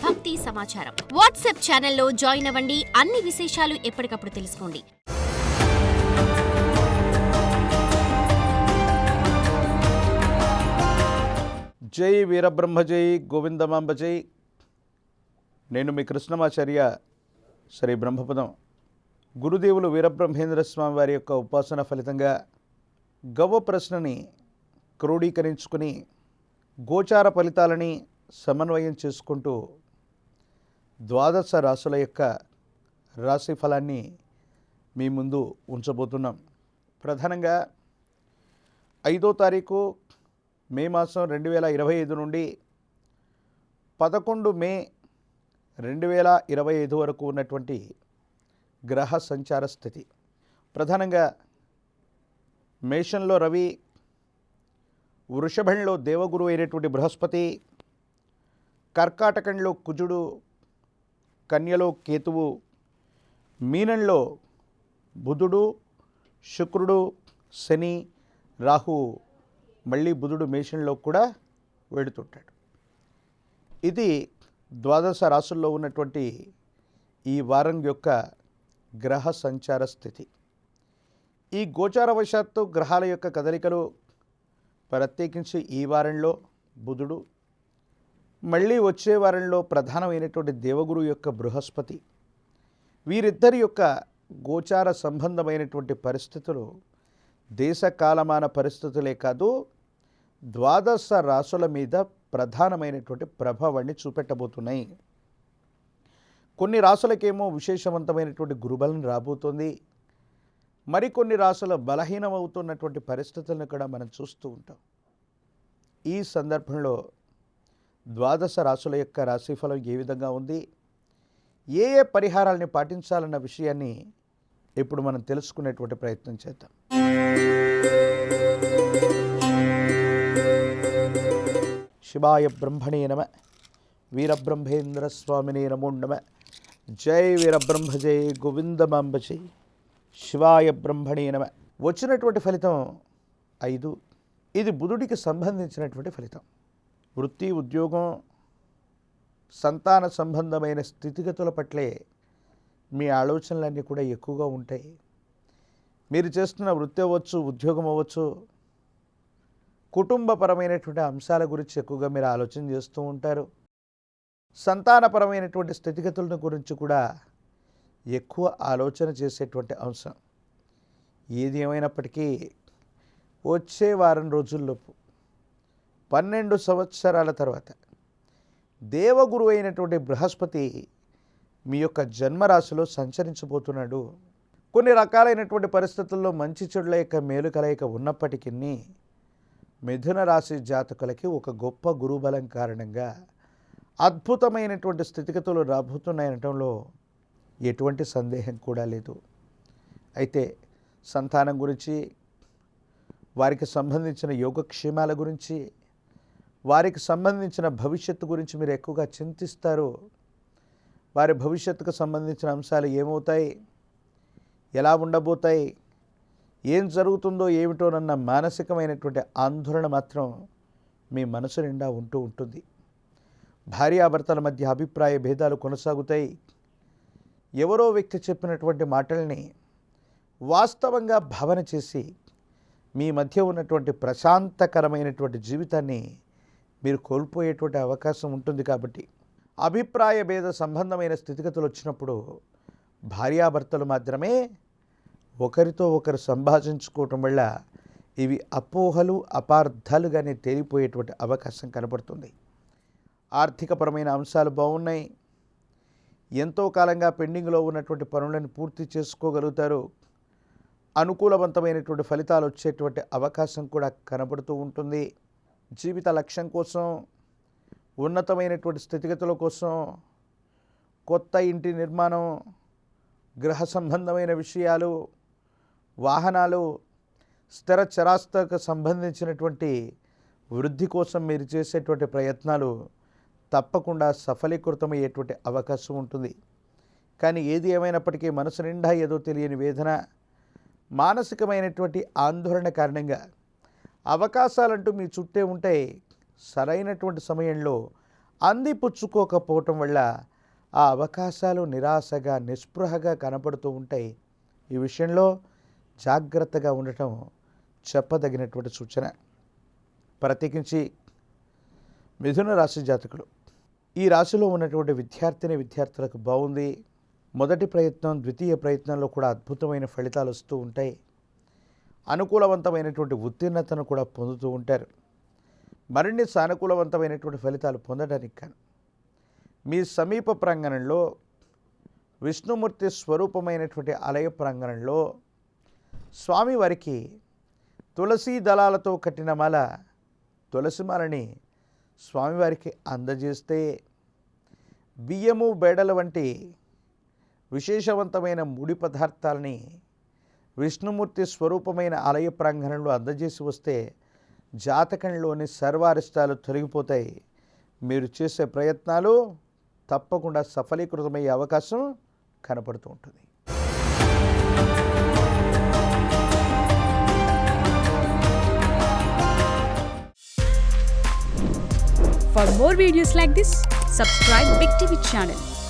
భక్తి సమాచారం. వాట్సాప్ ఛానల్లో జాయిన్ అవ్వండి. అన్ని విశేషాలు ఎప్పటికప్పుడు తెలుసుకోండి. జై వీరబ్రహ్మ జై గోవిందమాంబ జై. నేను మీ కృష్ణమాచార్య శ్రీ బ్రహ్మపదం. గురుదేవులు వీరబ్రహ్మేంద్ర స్వామి వారి యొక్క ఉపాసన ఫలితంగా గవ్వ ప్రశ్నని క్రోడీకరించుకుని గోచార ఫలితాలని సమన్వయం చేసుకుంటూ ద్వాదశ రాశుల యొక్క రాశి ఫలాన్ని మీ ముందు ఉంచబోతున్నాం. ప్రధానంగా 5వ తారీఖు మే మాసం 2025 నుండి 11 మే 2025 వరకు ఉన్నటువంటి గ్రహ సంచార స్థితి. ప్రధానంగా మేషంలో రవి, వృషభంలో దేవగురు అయినటువంటి బృహస్పతి, కర్కాటకంలో కుజుడు, కన్యలో కేతువు, మీనంలో బుధుడు, శుక్రుడు, శని, రాహు, మళ్ళీ బుధుడు మేషంలో కూడా వెడుతుంటాడు. ఇది ద్వాదశ రాశుల్లో ఉన్నటువంటి ఈ వారం యొక్క గ్రహ సంచార స్థితి. ఈ గోచారవశాత్తు గ్రహాల యొక్క కదలికలు, ప్రత్యేకించి ఈ వారంలో బుధుడు, మళ్ళీ వచ్చే వారంలో ప్రధానమైనటువంటి దేవగురు యొక్క బృహస్పతి, వీరిద్దరి యొక్క గోచార సంబంధమైనటువంటి పరిస్థితులు దేశ కాలమాన పరిస్థితులే కాదు, ద్వాదశ రాశుల మీద ప్రధానమైనటువంటి ప్రభావాన్ని చూపెట్టబోతున్నాయి. కొన్ని రాశులకేమో విశేషవంతమైనటువంటి గురుబలం రాబోతుంది. మరికొన్ని రాశుల బలహీనమవుతున్నటువంటి పరిస్థితులను కూడా మనం చూస్తూ ఉంటాం. ఈ సందర్భంలో ద్వాదశ రాశుల యొక్క రాశిఫలం ఏ విధంగా ఉంది, ఏ ఏ పరిహారాలని పాటించాలన్న విషయాన్ని ఇప్పుడు మనం తెలుసుకునేటువంటి ప్రయత్నం చేద్దాం. శివాయ బ్రహ్మణే నమ. వీరబ్రహ్మేంద్ర స్వామినే నమో నమ. జై వీరబ్రహ్మ జై గోవిందమాంబ జై. శివాయ బ్రహ్మణే నమ. వచ్చినటువంటి ఫలితం 5. ఇది బుధుడికి సంబంధించినటువంటి ఫలితం. వృత్తి, ఉద్యోగం, సంతాన సంబంధమైన స్థితిగతుల పట్లే మీ ఆలోచనలన్నీ కూడా ఎక్కువగా ఉంటాయి. మీరు చేస్తున్న వృత్తి అవ్వచ్చు, ఉద్యోగం అవ్వచ్చు, కుటుంబపరమైనటువంటి అంశాల గురించి ఎక్కువగా మీరు ఆలోచన చేస్తూ ఉంటారు. సంతానపరమైనటువంటి స్థితిగతుల గురించి కూడా ఎక్కువ ఆలోచన చేసేటువంటి అంశం. ఏది ఏమైనప్పటికీ వచ్చే వారం రోజుల్లోపు 12 సంవత్సరాల తర్వాత దేవగురు అయినటువంటి బృహస్పతి మీ యొక్క జన్మరాశిలో సంచరించబోతున్నాడు. కొన్ని రకాలైనటువంటి పరిస్థితుల్లో మంచి చెడుల యొక్క మేలు కలయిక ఉన్నప్పటికీ మిథున రాశి జాతకులకి ఒక గొప్ప గురుబలం కారణంగా అద్భుతమైనటువంటి స్థితిగతులు రాబోతున్నాయనటంలో ఎటువంటి సందేహం కూడా లేదు. అయితే సంతానం గురించి, వారికి సంబంధించిన యోగక్షేమాల గురించి, వారికి సంబంధించిన భవిష్యత్తు గురించి మీరు ఎక్కువగా చింతిస్తారు. వారి భవిష్యత్తుకు సంబంధించిన అంశాలు ఏమవుతాయి, ఎలా ఉండబోతాయి, ఏం జరుగుతుందో ఏమిటోనన్న మానసికమైనటువంటి ఆందోళన మాత్రం మీ మనసు నిండా ఉంటూ ఉంటుంది. భార్యాభర్తల మధ్య అభిప్రాయ భేదాలు కొనసాగుతాయి. ఎవరో వ్యక్తి చెప్పినటువంటి మాటల్ని వాస్తవంగా భావన చేసి మీ మధ్య ఉన్నటువంటి ప్రశాంతకరమైనటువంటి జీవితాన్ని మీరు కోల్పోయేటువంటి అవకాశం ఉంటుంది. కాబట్టి అభిప్రాయ భేద సంబంధమైన స్థితిగతులు వచ్చినప్పుడు భార్యాభర్తలు మాత్రమే ఒకరితో ఒకరు సంభాషించుకోవటం వల్ల ఇవి అపోహలు, అపార్థాలుగానే తేలిపోయేటువంటి అవకాశం కనబడుతుంది. ఆర్థికపరమైన అంశాలు బాగున్నాయి. ఎంతో కాలంగా పెండింగ్లో ఉన్నటువంటి పనులను పూర్తి చేసుకోగలుగుతారు. అనుకూలవంతమైనటువంటి ఫలితాలు వచ్చేటువంటి అవకాశం కూడా కనబడుతూ ఉంటుంది. జీవిత లక్ష్యం కోసం, ఉన్నతమైనటువంటి స్థితిగతుల కోసం, కొత్త ఇంటి నిర్మాణం, గృహ సంబంధమైన విషయాలు, వాహనాలు, స్థిర చరాస్తులకు సంబంధించినటువంటి వృద్ధి కోసం మీరు చేసేటువంటి ప్రయత్నాలు తప్పకుండా సఫలీకృతమయ్యేటువంటి అవకాశం ఉంటుంది. కానీ ఏది ఏమైనప్పటికీ మనసు నిండా ఏదో తెలియని వేదన, మానసికమైనటువంటి ఆందోళన కారణంగా అవకాశాలంటూ మీ చుట్టే ఉంటే సరైనటువంటి సమయంలో అందిపుచ్చుకోకపోవటం వల్ల ఆ అవకాశాలు నిరాశగా నిస్పృహగా కనపడుతూ ఉంటాయి. ఈ విషయంలో జాగ్రత్తగా ఉండటం చెప్పదగినటువంటి సూచన. ప్రత్యేకించి మిథున రాశి జాతకులు, ఈ రాశిలో ఉన్నటువంటి విద్యార్థులకు బాగుంది. మొదటి ప్రయత్నం ద్వితీయ ప్రయత్నంలో కూడా అద్భుతమైన ఫలితాలు వస్తూ ఉంటాయి. అనుకూలవంతమైనటువంటి ఉత్తీర్ణతను కూడా పొందుతూ ఉంటారు. మరిన్ని సానుకూలవంతమైనటువంటి ఫలితాలు పొందడానికి కానీ మీ సమీప ప్రాంగణంలో విష్ణుమూర్తి స్వరూపమైనటువంటి ఆలయ ప్రాంగణంలో స్వామివారికి తులసి దళాలతో కట్టిన మాల, తులసి మాలని స్వామివారికి అందజేస్తే బియ్యము బేడల వంటి విశేషవంతమైన ముడి పదార్థాలని విష్ణుమూర్తి స్వరూపమైన ఆలయ ప్రాంగణంలో అందజేసి వస్తే జాతకంలోని సర్వారిష్టాలు తొలగిపోతాయి. మీరు చేసే ప్రయత్నాలు తప్పకుండా సఫలీకృతమయ్యే అవకాశం కనపడుతూ ఉంటుంది. For more videos like this, subscribe Big TV channel.